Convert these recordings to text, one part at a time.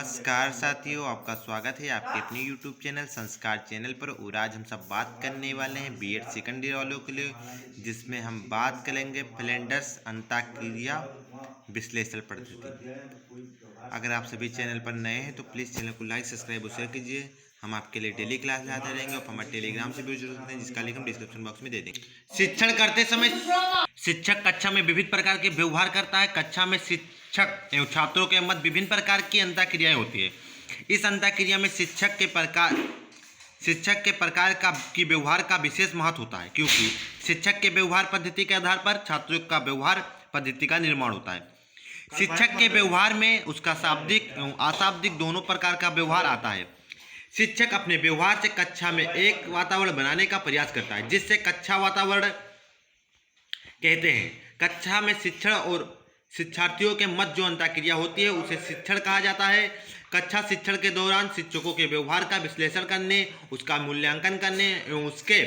नमस्कार साथियों, आपका स्वागत है आपके अपने YouTube चैनल संस्कार चैनल पर। और आज हम सब बात करने वाले हैं बीएड सेकंड ईयर वालों के लिए, जिसमें हम बात करेंगे फ्लैंडर्स अंतःक्रिया विश्लेषण पद्धति। अगर आप सभी चैनल पर नए हैं तो प्लीज़ चैनल को लाइक सब्सक्राइब और शेयर कीजिए। हम आपके लिए डेली क्लास लाते रहेंगे और हमारे टेलीग्राम से भी जुड़ सकते हैं, जिसका लिंक हम डिस्क्रिप्शन बॉक्स में दे देंगे। शिक्षण करते समय शिक्षक कक्षा में विविध प्रकार के व्यवहार करता है। कक्षा में शिक्षक एवं छात्रों के मध्य विभिन्न प्रकार की अंतःक्रियाएं होती है। इस अंतःक्रिया में शिक्षक के प्रकार की व्यवहार का विशेष महत्व होता है, क्योंकि शिक्षक के व्यवहार पद्धति के आधार पर छात्रों का व्यवहार पद्धति का निर्माण होता है। शिक्षक के व्यवहार में उसका शाब्दिक एवं अशाब्दिक दोनों प्रकार का व्यवहार आता है। शिक्षक अपने व्यवहार से कक्षा में एक वातावरण बनाने का प्रयास करता है, जिससे कक्षा वातावरण कहते हैं। कक्षा में शिक्षण और शिक्षार्थियों के मध्य जो अंतःक्रिया होती है उसे शिक्षण कहा जाता है। कक्षा शिक्षण के दौरान शिक्षकों के व्यवहार का विश्लेषण करने, उसका मूल्यांकन करने एवं उसके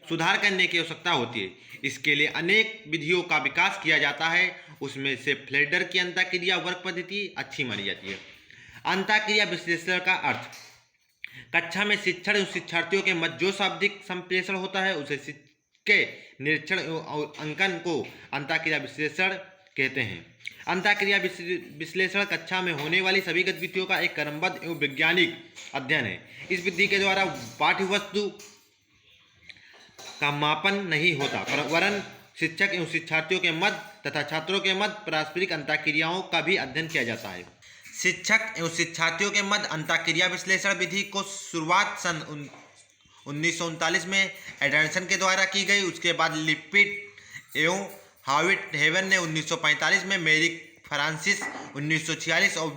सुधार करने की आवश्यकता होती है। इसके लिए अनेक विधियों का विकास किया जाता है। उसमें से फ्लेडर की अंतःक्रिया वर्ग पद्धति अच्छी मानी जाती है। अंतःक्रिया विश्लेषण का अर्थ: कक्षा में शिक्षण एवं शिक्षार्थियों के मध्य जो शाब्दिक संप्रेषण होता है उसे के निरीक्षण और अंकन को अंतःक्रिया विश्लेषण कहते हैं। अंतःक्रिया विश्लेषण कक्षा में होने वाली सभी गतिविधियों का एक क्रमबद्ध एवं वैज्ञानिक अध्ययन है। इस विधि के द्वारा पाठ्य वस्तु का मापन नहीं होता, वरन शिक्षक एवं शिक्षार्थियों के मध्य तथा छात्रों के मध्य पारस्परिक अंतःक्रियाओं का भी अध्ययन किया जाता है। शिक्षक एवं शिक्षार्थियों के मध्य अंतःक्रिया विश्लेषण विधि को शुरुआत सन 1939 में एडर्सन के द्वारा की गई। उसके बाद लिपिड एवं हाविट हेवन ने 1945 में, मेरिक फ्रांसिस 1946 और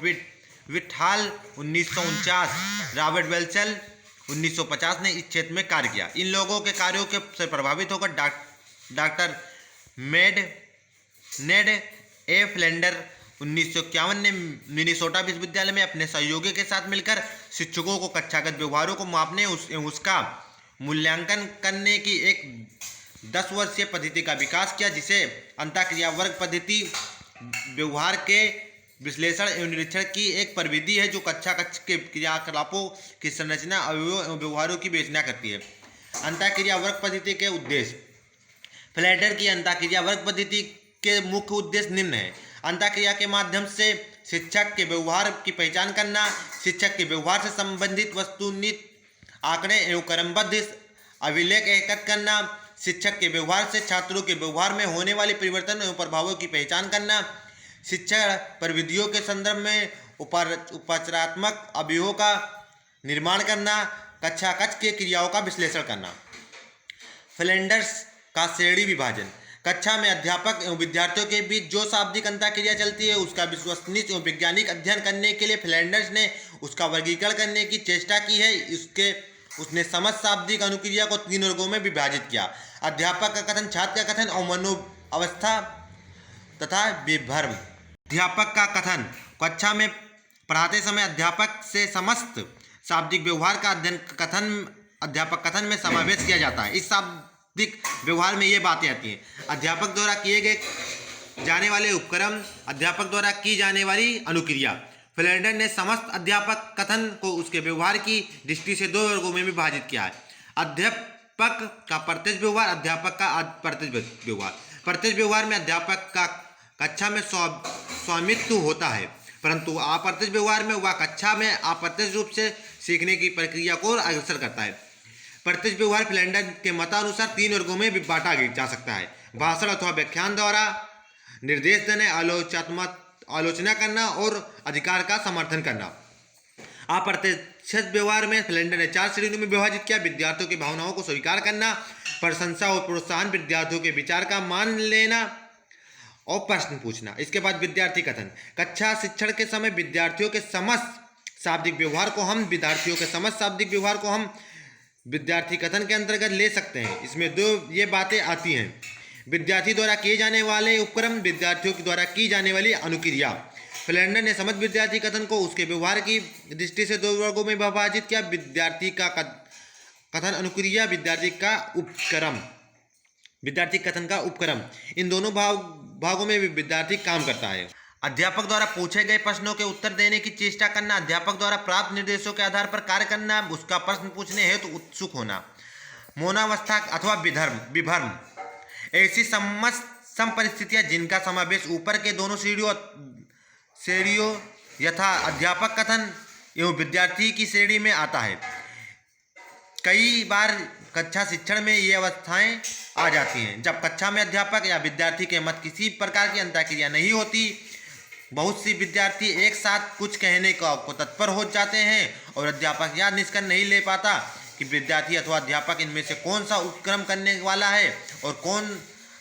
विटहाल 1949, रॉबर्ट वेल्चल 1950 ने इस क्षेत्र में कार्य किया। इन लोगों के कार्यों के से प्रभावित होकर डॉक्टर नेड ए फ्लेंडर 1951 ने मिनीसोटा विश्वविद्यालय में अपने सहयोगी के साथ मिलकर शिक्षकों को कक्षागत व्यवहारों को मापने उसका मूल्यांकन करने की एक 10 वर्षीय पद्धति का विकास किया, जिसे अंतःक्रिया वर्ग पद्धति व्यवहार के विश्लेषण एवं निरीक्षण की एक प्रविधि है, जो कक्षा के क्रियाकलापों की संरचना, अवयवों एवं व्यवहारों की विवेचना करती है। अंतःक्रिया वर्ग पद्धति के उद्देश्य: फ्लेडर की अंतःक्रिया वर्ग पद्धति के मुख्य उद्देश्य निम्न है। अंतःक्रिया के माध्यम से शिक्षक के व्यवहार की पहचान करना, शिक्षक के व्यवहार से संबंधित वस्तुनिष्ठ आंकड़े एवं क्रमबद्ध अभिलेख एकत्र करना, शिक्षक के व्यवहार से छात्रों के व्यवहार में होने वाले परिवर्तन एवं प्रभावों की पहचान करना, शिक्षण प्रविधियों के संदर्भ में उपचारात्मक अवयवों का निर्माण करना, कक्षा कक्ष के क्रियाओं का विश्लेषण करना। फ्लेंडर्स का श्रेणी विभाजन: कक्षा में अध्यापक एवं विद्यार्थियों के बीच जो शाब्दिक अंतःक्रिया चलती है उसका विश्वसनीय एवं वैज्ञानिक अध्ययन करने के लिए फ्लेंडर्स ने उसका वर्गीकरण करने की चेष्टा की है। उसने समस्त शाब्दिक अनुक्रिया को 3 वर्गों में विभाजित किया: अध्यापक का कथन, छात्र का कथन और मनोअवस्था तथा विभ्रम। अध्यापक का कथन: कक्षा में पढ़ाते समय अध्यापक से समस्त शाब्दिक व्यवहार का अध्यापक कथन में समावेश किया जाता है। इस शाब्दिक व्यवहार में ये बातें आती हैं: अध्यापक द्वारा किए गए जाने वाले उपक्रम, अध्यापक द्वारा की जाने वाली अनुक्रिया। फ्लेंडर ने समस्त अध्यापक कथन को उसके व्यवहार की दृष्टि से 2 वर्गों में विभाजित किया है: अध्यापक का प्रत्यक्ष व्यवहार, अध्यापक का अप्रत्यक्ष व्यवहार। प्रत्यक्ष व्यवहार में अध्यापक का कक्षा में स्वामित्व होता है, परंतु अप्रत्यक्ष व्यवहार में वह कक्षा में अप्रत्यक्ष रूप से सीखने की प्रक्रिया को अग्रसर करता है। प्रत्यक्ष व्यवहार फ्लेंडर के मतानुसार 3 वर्गों में बांटा जा सकता है: भाषण अथवा व्याख्यान द्वारा निर्देश देने, आलोचना करना और अधिकार का समर्थन करना। अप्रत्यक्ष व्यवहार में फ्लेंडर ने 4 श्रेणियों में विभाजित किया: विद्यार्थियों की भावनाओं को स्वीकार करना, प्रशंसा और प्रोत्साहन, विद्यार्थियों के विचार का मान लेना और प्रश्न पूछना। इसके बाद विद्यार्थी कथन: कक्षा शिक्षण के समय विद्यार्थियों के समस्त शाब्दिक व्यवहार को हम विद्यार्थी कथन के अंतर्गत ले सकते हैं। इसमें 2 ये बातें आती हैं: विद्यार्थी द्वारा किए जाने वाले उपक्रम, विद्यार्थियों द्वारा की जाने वाली अनुक्रिया। फ्लेंडर ने समस्त विद्यार्थी कथन को उसके व्यवहार की दृष्टि से 2 वर्गों में विभाजित किया: विद्यार्थी का कथन अनुक्रिया, विद्यार्थी कथन का उपक्रम। इन दोनों भागों में विद्यार्थी काम करता है। अध्यापक द्वारा पूछे गए प्रश्नों के उत्तर देने की चेष्टा करना, अध्यापक द्वारा प्राप्त निर्देशों के आधार पर कार्य करना, उसका प्रश्न पूछने हेतु उत्सुक होना। मौनावस्था अथवा विभ्रम ऐसी सम परिस्थितियां जिनका समावेश ऊपर के दोनों श्रेणियों यथा अध्यापक कथन एवं विद्यार्थी की श्रेणी में आता है। कई बार कक्षा शिक्षण में ये अवस्थाएं आ जाती हैं जब कक्षा में अध्यापक या विद्यार्थी के मत किसी प्रकार की अंतःक्रिया नहीं होती। बहुत सी विद्यार्थी एक साथ कुछ कहने को तत्पर हो जाते हैं और अध्यापक यह निष्कर्ष नहीं ले पाता कि विद्यार्थी अथवा अध्यापक इनमें से कौन सा उपक्रम करने वाला है और कौन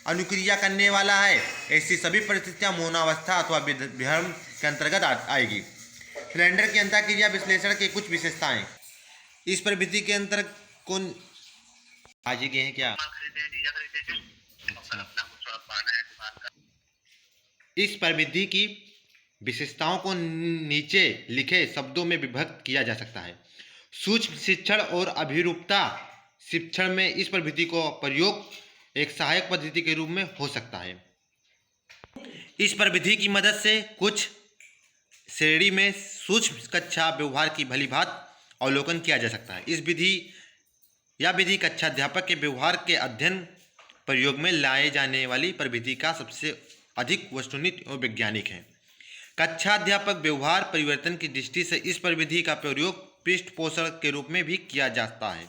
अनुक्रिया करने वाला है। ऐसी सभी परिस्थितियां मौनावस्था अथवा विभ्रम के अंतर्गत आएगी। फ्लेंडर की अंतःक्रिया विश्लेषण की कुछ विशेषताएं। इस प्रविधि के अंतर कौन आज गए हैं क्या? इस प्रविधि की विशेषताओं को नीचे लिखे शब्दों में विभक्त किया जा सकता है। सूक्ष्म शिक्षण और अभिरूपता शिक्षण में इस प्रविधि को प्रयोग एक सहायक पद्धति के रूप में हो सकता है। इस प्रविधि की मदद से कुछ श्रेणी में सूक्ष्म कक्षा व्यवहार की भलीभांति अवलोकन किया जा सकता है। इस विधि कक्षा अध्यापक के व्यवहार के अध्ययन प्रयोग में लाए जाने वाली प्रविधि का सबसे अधिक वस्तुनिष्ठ और वैज्ञानिक है। कक्षा अध्यापक व्यवहार परिवर्तन की दृष्टि से इस प्रविधि का प्रयोग पृष्ठपोषण के रूप में भी किया जाता है।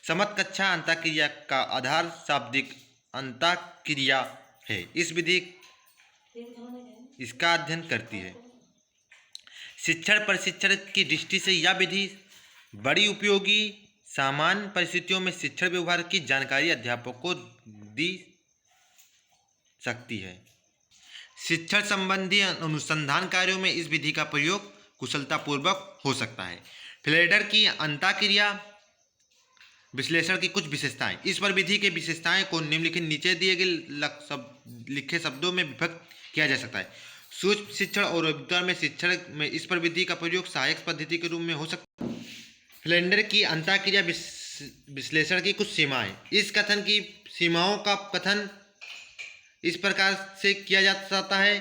समत कक्षा अंतःक्रिया का आधार शाब्दिक अंतःक्रिया है। इस विधि इसका अध्ययन करती है। शिक्षण प्रशिक्षण की दृष्टि से यह विधि बड़ी उपयोगी सामान्य परिस्थितियों में शिक्षण व्यवहार की जानकारी अध्यापक को दी सकती है। शिक्षण संबंधी अनुसंधान कार्यों में इस विधि का प्रयोग कुशलतापूर्वक हो सकता है। फ्लेंडर की अंतःक्रिया विश्लेषण की कुछ विशेषताएं। इस प्रविधि के विशेषताएं को निम्नलिखित नीचे दिए गए लिखे शब्दों में विभक्त किया जा सकता है। सूक्ष्म शिक्षण और विद्यालय में शिक्षण में इस प्रविधि का प्रयोग सहायक पद्धति के रूप में हो सकता है। फ्लेंडर की अंतःक्रिया विश्लेषण की कुछ सीमाएं। इस कथन की सीमाओं का कथन इस प्रकार से किया जा सकता है।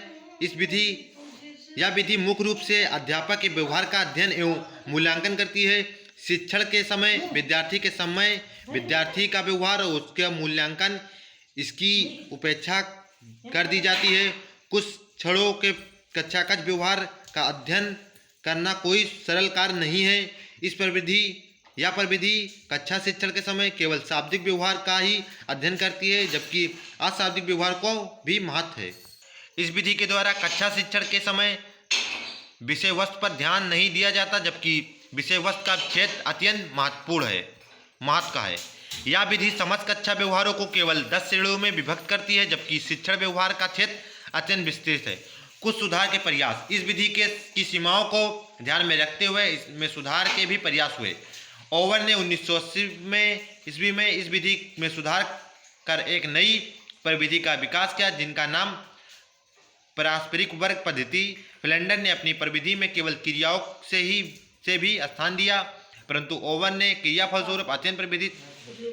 यह विधि मुख्य रूप से अध्यापक के व्यवहार का अध्ययन एवं मूल्यांकन करती है। शिक्षण के समय विद्यार्थी का व्यवहार और उसका मूल्यांकन इसकी उपेक्षा कर दी जाती है। कुछ क्षणों के कक्षागत व्यवहार का अध्ययन करना कोई सरल कार्य नहीं है। यह प्रविधि कक्षा शिक्षण के समय केवल शाब्दिक व्यवहार का ही अध्ययन करती है, जबकि अशाब्दिक व्यवहार को भी महत्व है। इस विधि के द्वारा कक्षा शिक्षण के समय विषय वस्तु पर ध्यान नहीं दिया जाता, जबकि विषय वस्तु का क्षेत्र अत्यंत महत्व का है। यह विधि समस्त कक्षा व्यवहारों को केवल 10 श्रेणियों में विभक्त करती है, जबकि शिक्षण व्यवहार का क्षेत्र अत्यंत विस्तृत है। कुछ सुधार के प्रयास। इस विधि की सीमाओं को ध्यान में रखते हुए इसमें सुधार के भी प्रयास हुए। ओवर ने 1980 ईस्वी में इस विधि में सुधार कर एक नई प्रविधि का विकास किया, जिनका नाम पारस्परिक वर्ग पद्धति। फ्लेंडर ने अपनी प्रविधि में केवल क्रियाओं से भी स्थान दिया, परंतु ओवर ने क्रिया फलस्वरूप अध्ययन प्रविधि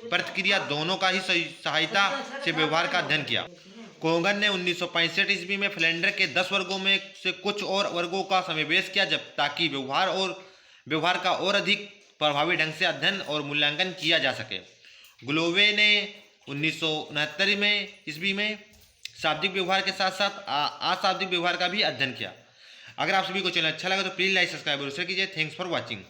प्रतिक्रिया दोनों का ही सहायता से व्यवहार का अध्ययन किया। कोगन ने 1965 ईस्वी में फ्लेंडर के 10 वर्गों में से कुछ और वर्गों का समावेश किया, ताकि व्यवहार का और अधिक प्रभावी ढंग से अध्ययन और मूल्यांकन किया जा सके। ग्लोवे ने 1969 ईस्वी में शाब्दिक व्यवहार के साथ साथ अशाब्दिक व्यवहार का भी अध्ययन किया। अगर आप सभी को चैनल अच्छा लगा तो प्लीज़ लाइक सब्सक्राइब और शेयर कीजिए। Thanks for watching.